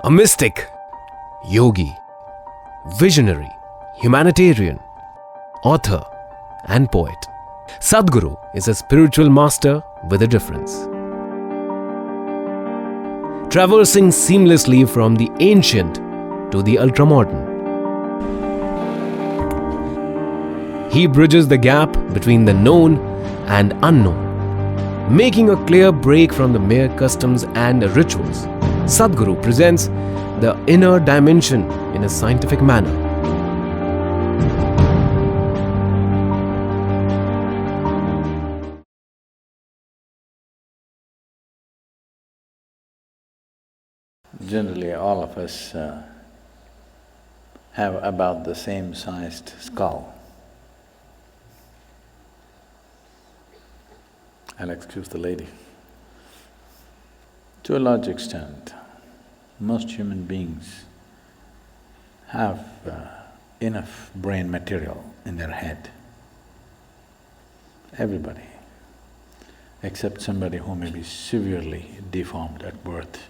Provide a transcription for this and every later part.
A mystic, yogi, visionary, humanitarian, author and poet. Sadhguru is a spiritual master with a difference. Traversing seamlessly from the ancient to the ultramodern, he bridges the gap between the known and unknown, making a clear break from the mere customs and rituals. Sadhguru presents the inner dimension in a scientific manner. Generally, all of us have about the same sized skull. I'll excuse the lady. To a large extent, most human beings have enough brain material in their head. Everybody, except somebody who may be severely deformed at birth.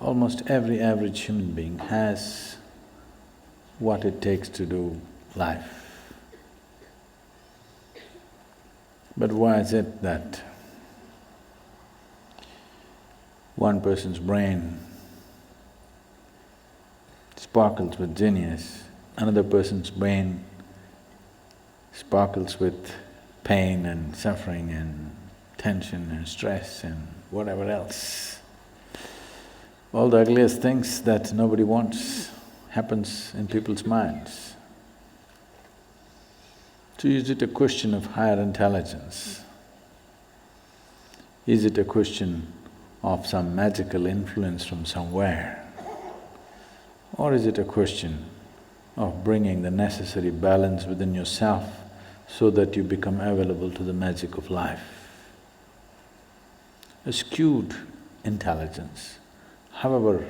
Almost every average human being has what it takes to do life. But why is it that one person's brain sparkles with genius, another person's brain sparkles with pain and suffering and tension and stress and whatever else? All the ugliest things that nobody wants happens in people's minds. So is it a question of higher intelligence? Is it a question of some magical influence from somewhere? Or is it a question of bringing the necessary balance within yourself so that you become available to the magic of life? A skewed intelligence, however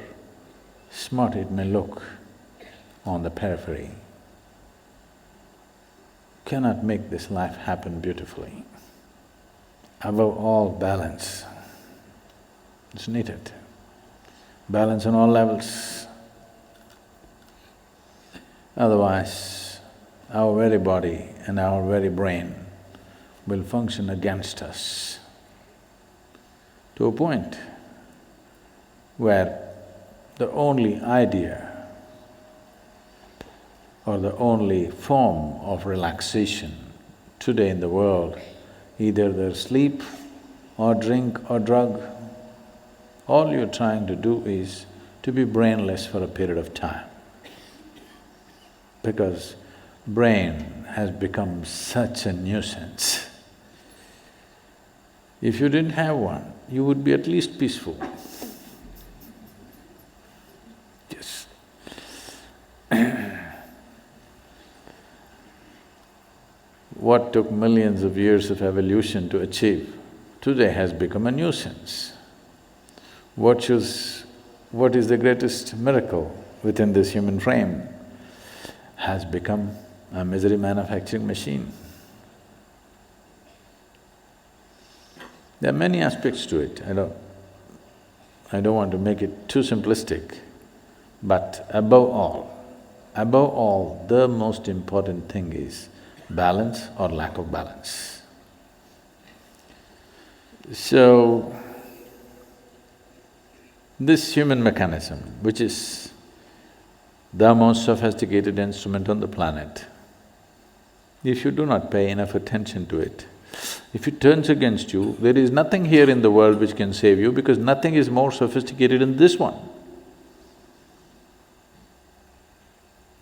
smart it may look on the periphery, cannot make this life happen beautifully. Above all, balance is needed. Balance on all levels. Otherwise, our very body and our very brain will function against us to a point where the only idea or the only form of relaxation today in the world, either there's sleep or drink or drug, all you're trying to do is to be brainless for a period of time. Because brain has become such a nuisance. If you didn't have one, you would be at least peaceful. Yes. What took millions of years of evolution to achieve, today has become a nuisance. What is the greatest miracle within this human frame has become a misery manufacturing machine. There are many aspects to it, I don't want to make it too simplistic, but above all, the most important thing is balance or lack of balance. So, this human mechanism, which is the most sophisticated instrument on the planet, if you do not pay enough attention to it, if it turns against you, there is nothing here in the world which can save you because nothing is more sophisticated than this one.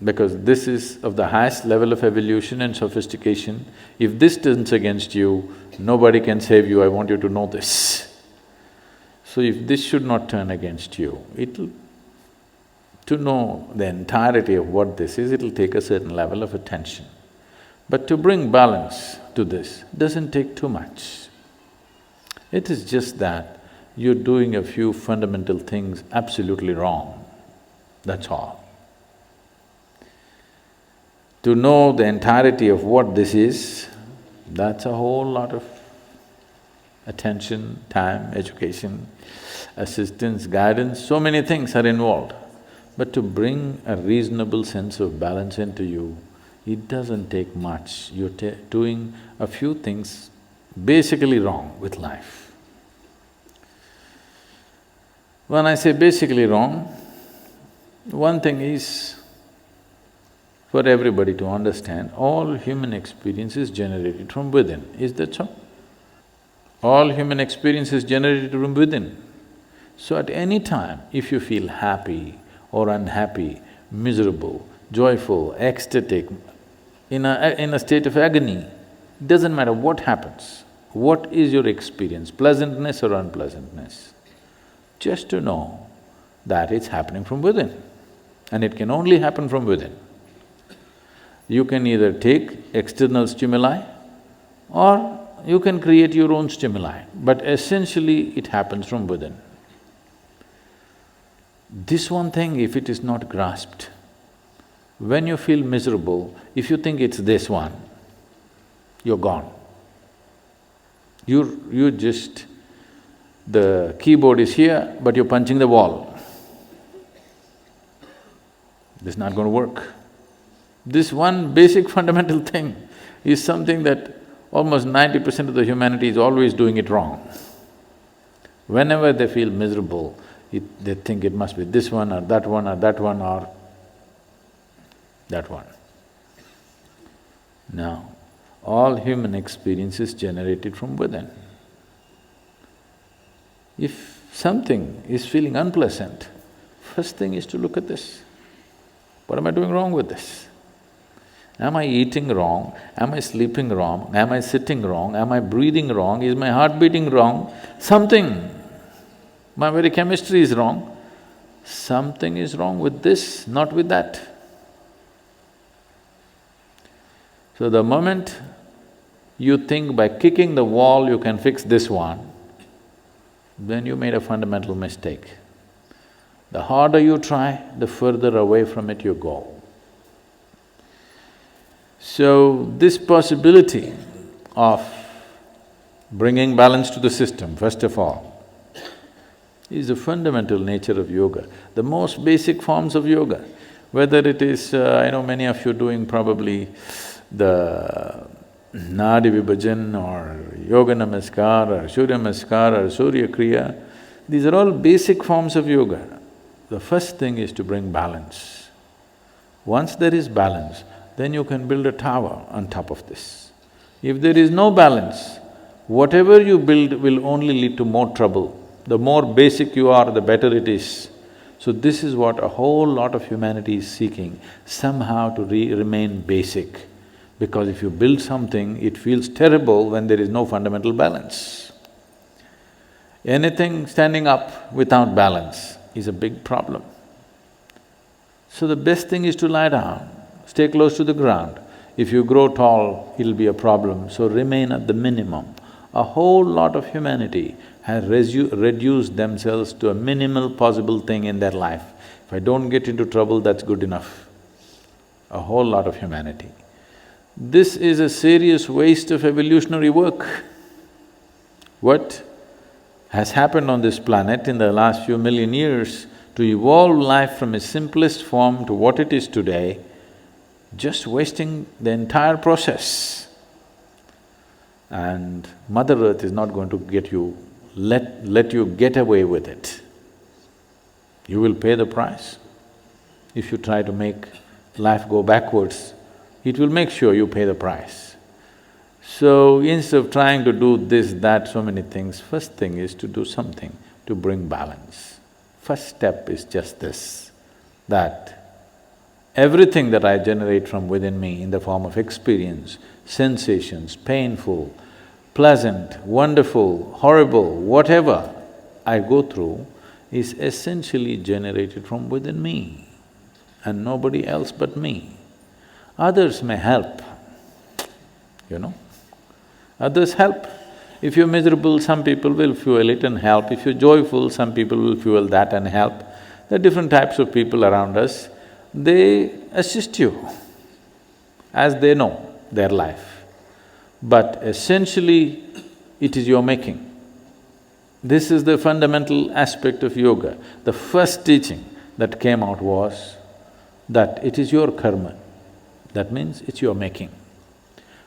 Because this is of the highest level of evolution and sophistication. If this turns against you, nobody can save you, I want you to know this. So if this should not turn against you, to know the entirety of what this is, it'll take a certain level of attention. But to bring balance to this doesn't take too much. It is just that you're doing a few fundamental things absolutely wrong, that's all. To know the entirety of what this is, that's a whole lot of Attention, time, education, assistance, guidance, so many things are involved. But to bring a reasonable sense of balance into you, it doesn't take much. You're doing a few things basically wrong with life. When I say basically wrong, one thing is for everybody to understand, all human experience is generated from within. Is that so? All human experience is generated from within. So at any time, if you feel happy or unhappy, miserable, joyful, ecstatic, in a state of agony, doesn't matter what happens, what is your experience, pleasantness or unpleasantness, just to know that it's happening from within, and it can only happen from within. You can either take external stimuli or you can create your own stimuli, but essentially it happens from within. This one thing, if it is not grasped, when you feel miserable, if you think it's this one, you're gone. You're just… the keyboard is here, but you're punching the wall. This is not going to work. This one basic fundamental thing is something that almost 90% of the humanity is always doing it wrong. Whenever they feel miserable, they think it must be this one or that one or that one or that one. Now, all human experience is generated from within. If something is feeling unpleasant, first thing is to look at this. What am I doing wrong with this? Am I eating wrong? Am I sleeping wrong? Am I sitting wrong? Am I breathing wrong? Is my heart beating wrong? Something, my very chemistry is wrong. Something is wrong with this, not with that. So the moment you think by kicking the wall you can fix this one, then you made a fundamental mistake. The harder you try, the further away from it you go. So, this possibility of bringing balance to the system, first of all, is the fundamental nature of yoga, the most basic forms of yoga. Whether it is… I know many of you doing probably the Nadi Vibhajan or Yoga Namaskar or Surya Namaskar or Surya Kriya, these are all basic forms of yoga. The first thing is to bring balance. Once there is balance, then you can build a tower on top of this. If there is no balance, whatever you build will only lead to more trouble. The more basic you are, the better it is. So this is what a whole lot of humanity is seeking, somehow to remain basic. Because if you build something, it feels terrible when there is no fundamental balance. Anything standing up without balance is a big problem. So the best thing is to lie down, stay close to the ground. If you grow tall, it'll be a problem, so remain at the minimum. A whole lot of humanity has reduced themselves to a minimal possible thing in their life. If I don't get into trouble, that's good enough. A whole lot of humanity. This is a serious waste of evolutionary work. What has happened on this planet in the last few million years to evolve life from its simplest form to what it is today, just wasting the entire process. And Mother Earth is not going to let you get away with it. You will pay the price. If you try to make life go backwards, it will make sure you pay the price. So instead of trying to do this, that, so many things, first thing is to do something to bring balance. First step is just this, that everything that I generate from within me in the form of experience, sensations, painful, pleasant, wonderful, horrible, whatever I go through is essentially generated from within me and nobody else but me. Others may help, you know. Others help. If you're miserable, some people will fuel it and help. If you're joyful, some people will fuel that and help. There are different types of people around us. They assist you as they know their life. But essentially, it is your making. This is the fundamental aspect of yoga. The first teaching that came out was that it is your karma. That means it's your making.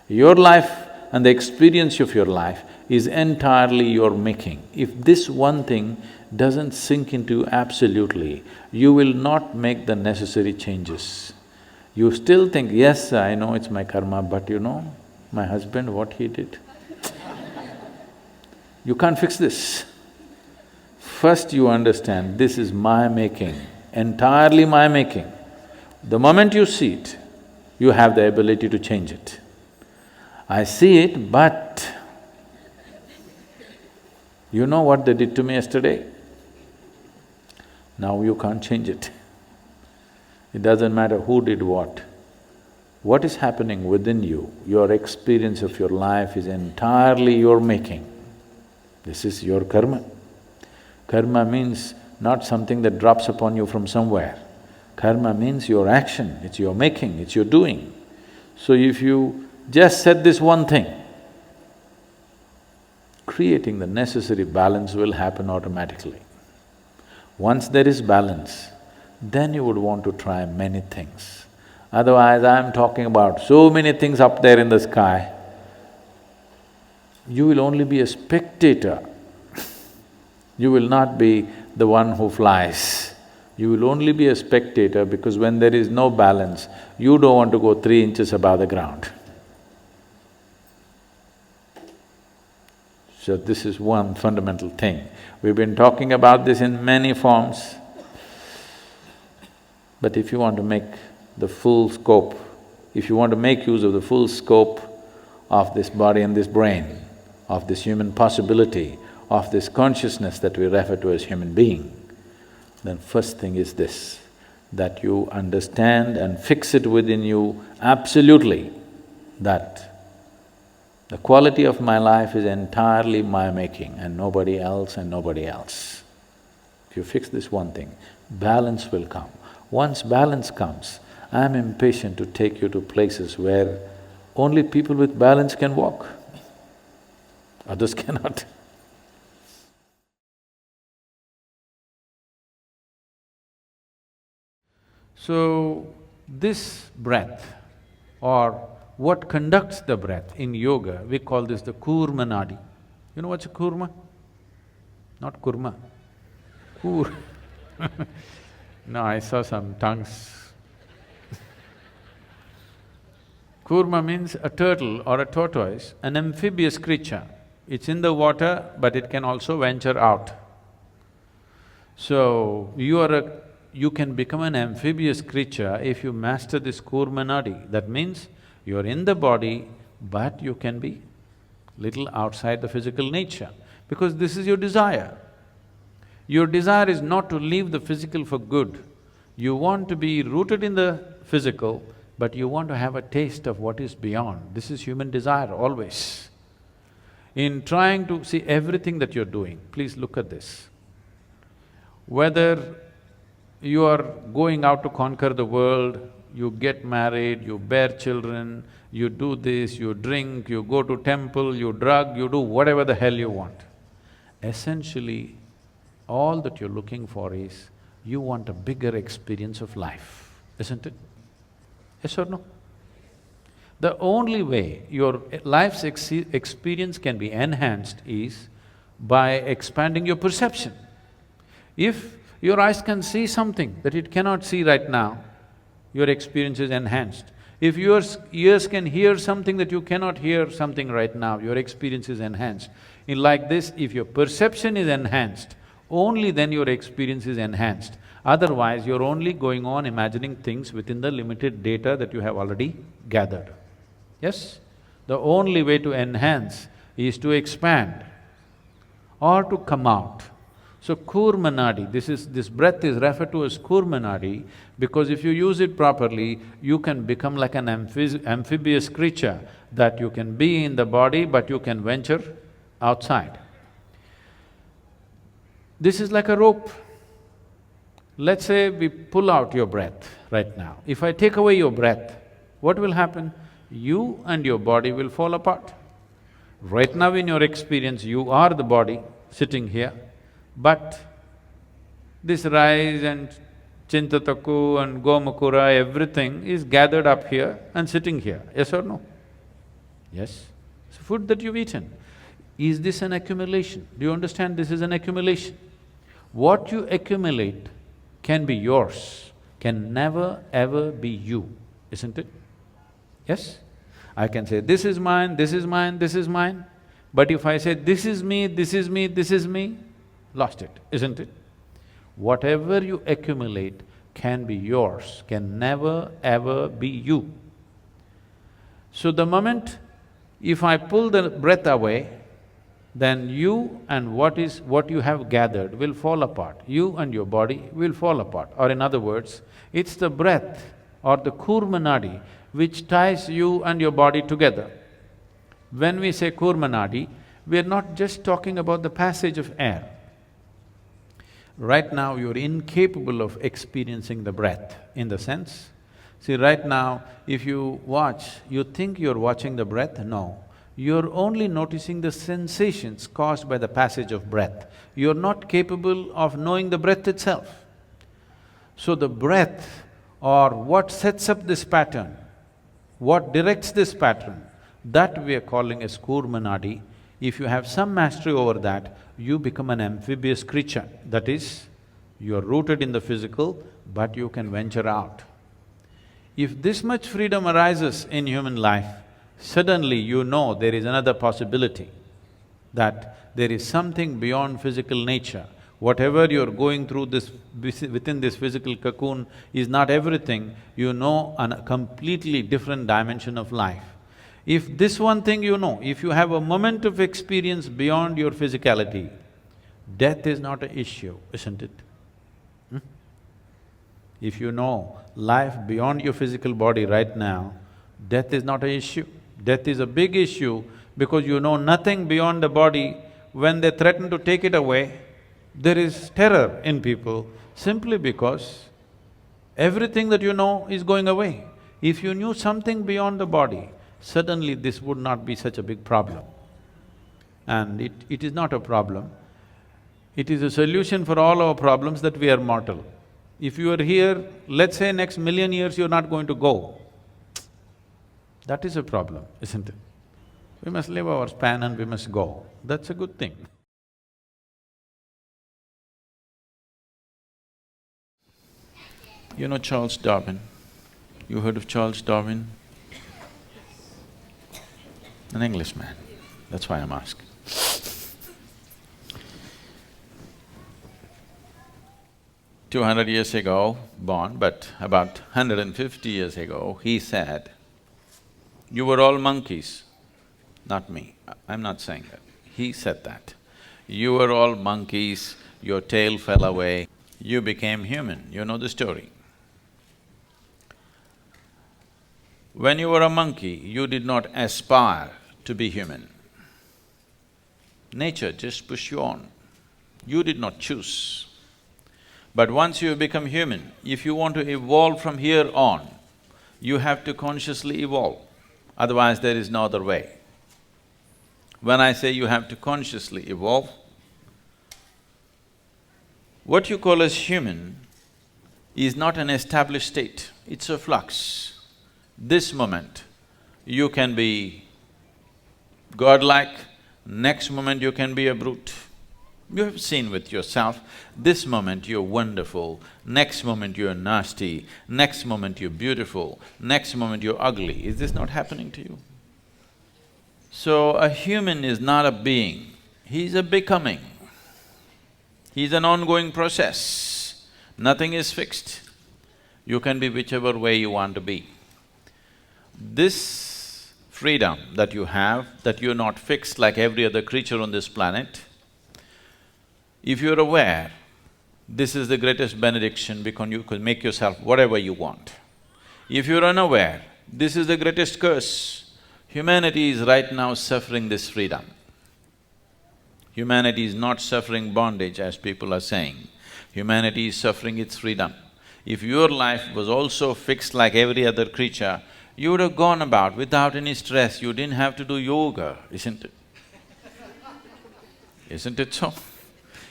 Your life and the experience of your life is entirely your making. If this one thing doesn't sink into absolutely, you will not make the necessary changes. You still think, yes, I know it's my karma, but you know, my husband, what he did. You can't fix this. First you understand, this is my making, entirely my making. The moment you see it, you have the ability to change it. I see it, but you know what they did to me yesterday? Now you can't change it. It doesn't matter who did what. What is happening within you, your experience of your life is entirely your making. This is your karma. Karma means not something that drops upon you from somewhere. Karma means your action, it's your making, it's your doing. So if you just said this one thing, creating the necessary balance will happen automatically. Once there is balance, then you would want to try many things. Otherwise, I'm talking about so many things up there in the sky, you will only be a spectator. You will not be the one who flies. You will only be a spectator because when there is no balance, you don't want to go 3 inches above the ground. So this is one fundamental thing. We've been talking about this in many forms. But if you want to make the full scope, if you want to make use of the full scope of this body and this brain, of this human possibility, of this consciousness that we refer to as human being, then first thing is this, that you understand and fix it within you absolutely that the quality of my life is entirely my making and nobody else and nobody else. If you fix this one thing, balance will come. Once balance comes, I'm impatient to take you to places where only people with balance can walk, others cannot. So, this breath or what conducts the breath in yoga, we call this the kurma nadi. You know what's a kurma? Not kurma, kur. No, I saw some tongues. Kurma means a turtle or a tortoise, an amphibious creature. It's in the water, but it can also venture out. So, you can become an amphibious creature if you master this kurma nadi. That means you're in the body, but you can be little outside the physical nature, because this is your desire. Your desire is not to leave the physical for good. You want to be rooted in the physical, but you want to have a taste of what is beyond. This is human desire always. In trying to see everything that you're doing, please look at this. Whether you are going out to conquer the world, you get married, you bear children, you do this, you drink, you go to temple, you drug, you do whatever the hell you want. Essentially, all that you're looking for is, you want a bigger experience of life, isn't it? Yes or no? The only way your life's experience can be enhanced is by expanding your perception. If your eyes can see something that it cannot see right now, your experience is enhanced. If your ears can hear something that you cannot hear something right now, your experience is enhanced. In like this, if your perception is enhanced, only then your experience is enhanced. Otherwise, you're only going on imagining things within the limited data that you have already gathered. Yes? The only way to enhance is to expand or to come out. So kurma nadi, this breath is referred to as kurma nadi because if you use it properly, you can become like an amphibious creature, that you can be in the body but you can venture outside. This is like a rope. Let's say we pull out your breath right now. If I take away your breath, what will happen? You and your body will fall apart. Right now in your experience, you are the body, sitting here, but this rice and Chintataku and Gomakura, everything is gathered up here and sitting here, yes or no? Yes. It's food that you've eaten. Is this an accumulation? Do you understand this is an accumulation? What you accumulate can be yours, can never ever be you, isn't it? Yes? I can say, this is mine, this is mine, this is mine, but if I say, this is me, this is me, this is me, lost it, isn't it? Whatever you accumulate can be yours, can never ever be you. So the moment if I pull the breath away, then you and what you have gathered will fall apart. You and your body will fall apart. Or in other words, it's the breath or the kurmanadi which ties you and your body together. When we say kurmanadi, we're not just talking about the passage of air. Right now, you're incapable of experiencing the breath in the sense, see, right now, if you watch, you think you're watching the breath, no. You're only noticing the sensations caused by the passage of breath. You're not capable of knowing the breath itself. So the breath or what sets up this pattern, what directs this pattern, that we are calling as kurmanadi. If you have some mastery over that, you become an amphibious creature. That is, you are rooted in the physical, but you can venture out. If this much freedom arises in human life, suddenly you know there is another possibility, that there is something beyond physical nature. Whatever you're going through within this physical cocoon is not everything, you know a completely different dimension of life. If this one thing you know, if you have a moment of experience beyond your physicality, death is not an issue, isn't it? If you know life beyond your physical body right now, death is not an issue. Death is a big issue because you know nothing beyond the body. When they threaten to take it away, there is terror in people simply because everything that you know is going away. If you knew something beyond the body, suddenly this would not be such a big problem. And it is not a problem. It is a solution for all our problems that we are mortal. If you are here, let's say next million years you're not going to go, that is a problem, isn't it? We must live our span and we must go, that's a good thing. You know Charles Darwin? You heard of Charles Darwin? An Englishman, that's why I'm asking. 200 years ago, born, but about 150 years ago, he said, you were all monkeys, not me, I'm not saying that. He said that. You were all monkeys, your tail fell away, you became human, you know the story. When you were a monkey, you did not aspire to be human. Nature just pushed you on, you did not choose. But once you become human, if you want to evolve from here on, you have to consciously evolve, otherwise there is no other way. When I say you have to consciously evolve, what you call as human is not an established state, it's a flux. This moment, you can be godlike, next moment you can be a brute. You have seen with yourself, this moment you're wonderful, next moment you're nasty, next moment you're beautiful, next moment you're ugly. Is this not happening to you? So, a human is not a being, he's a becoming. He's an ongoing process, nothing is fixed. You can be whichever way you want to be. This freedom that you have, that you're not fixed like every other creature on this planet, if you're aware, this is the greatest benediction because you can make yourself whatever you want. If you're unaware, this is the greatest curse. Humanity is right now suffering this freedom. Humanity is not suffering bondage as people are saying. Humanity is suffering its freedom. If your life was also fixed like every other creature, you would have gone about without any stress, you didn't have to do yoga, isn't it? Isn't it so?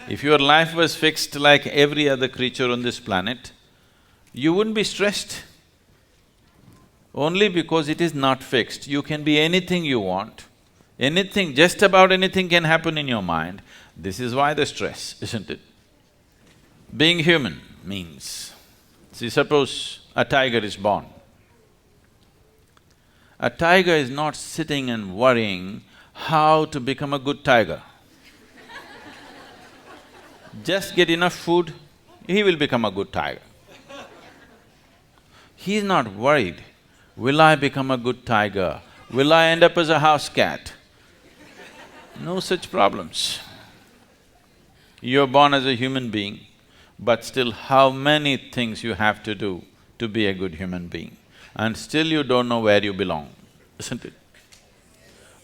If your life was fixed like every other creature on this planet, you wouldn't be stressed. Only because it is not fixed, you can be anything you want, anything, just about anything can happen in your mind. This is why the stress, isn't it? Being human means, see, suppose a tiger is born. A tiger is not sitting and worrying how to become a good tiger. Just get enough food, he will become a good tiger. He is not worried, will I become a good tiger? Will I end up as a house cat? No such problems. You're born as a human being, but still how many things you have to do to be a good human being, and still you don't know where you belong, isn't it?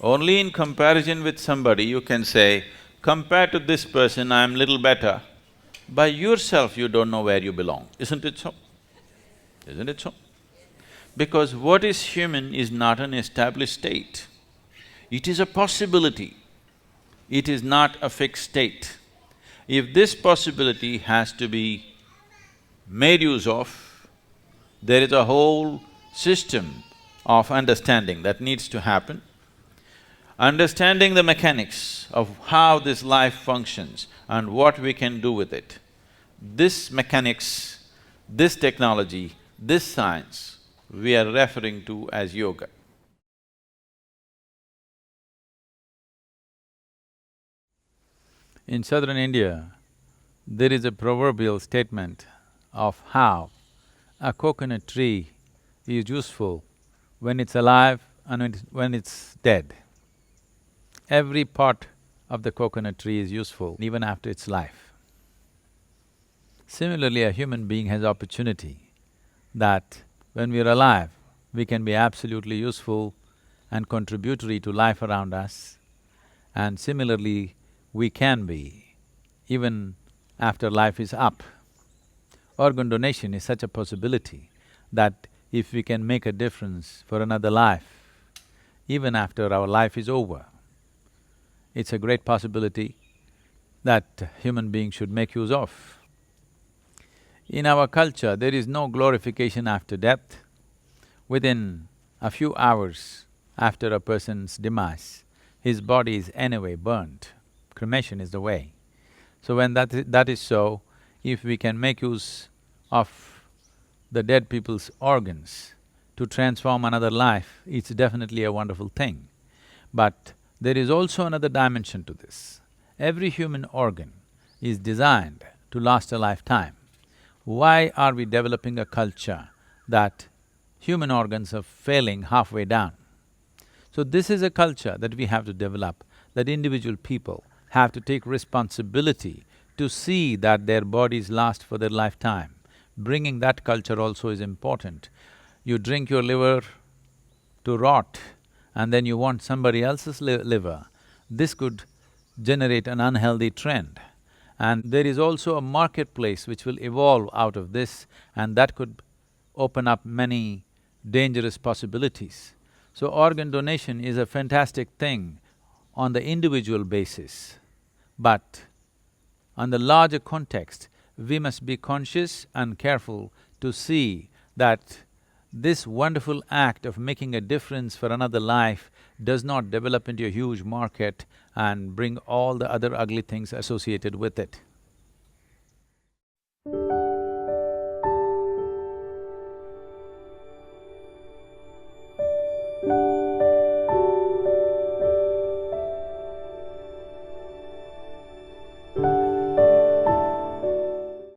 Only in comparison with somebody you can say, compared to this person, I'm little better. By yourself, you don't know where you belong, isn't it so? Isn't it so? Because what is human is not an established state. It is a possibility. It is not a fixed state. If this possibility has to be made use of, there is a whole system of understanding that needs to happen. Understanding the mechanics of how this life functions and what we can do with it. This mechanics, this technology, this science, we are referring to as yoga. In southern India, there is a proverbial statement of how a coconut tree is useful when it's alive and when it's dead. Every part of the coconut tree is useful even after its life. Similarly, a human being has opportunity that when we are alive, we can be absolutely useful and contributory to life around us, and similarly, we can be even after life is up. Organ donation is such a possibility that if we can make a difference for another life, even after our life is over, it's a great possibility that human beings should make use of. In our culture, there is no glorification after death. Within a few hours after a person's demise, his body is anyway burnt. Cremation is the way. So when that is so, if we can make use of the dead people's organs to transform another life, it's definitely a wonderful thing. But there is also another dimension to this. Every human organ is designed to last a lifetime. Why are we developing a culture that human organs are failing halfway down? So this is a culture that we have to develop, that individual people have to take responsibility to see that their bodies last for their lifetime. Bringing that culture also is important. You drink your liver to rot and then you want somebody else's liver, this could generate an unhealthy trend. And there is also a marketplace which will evolve out of this, and that could open up many dangerous possibilities. So organ donation is a fantastic thing on the individual basis, but on the larger context, we must be conscious and careful to see that this wonderful act of making a difference for another life does not develop into a huge market and bring all the other ugly things associated with it.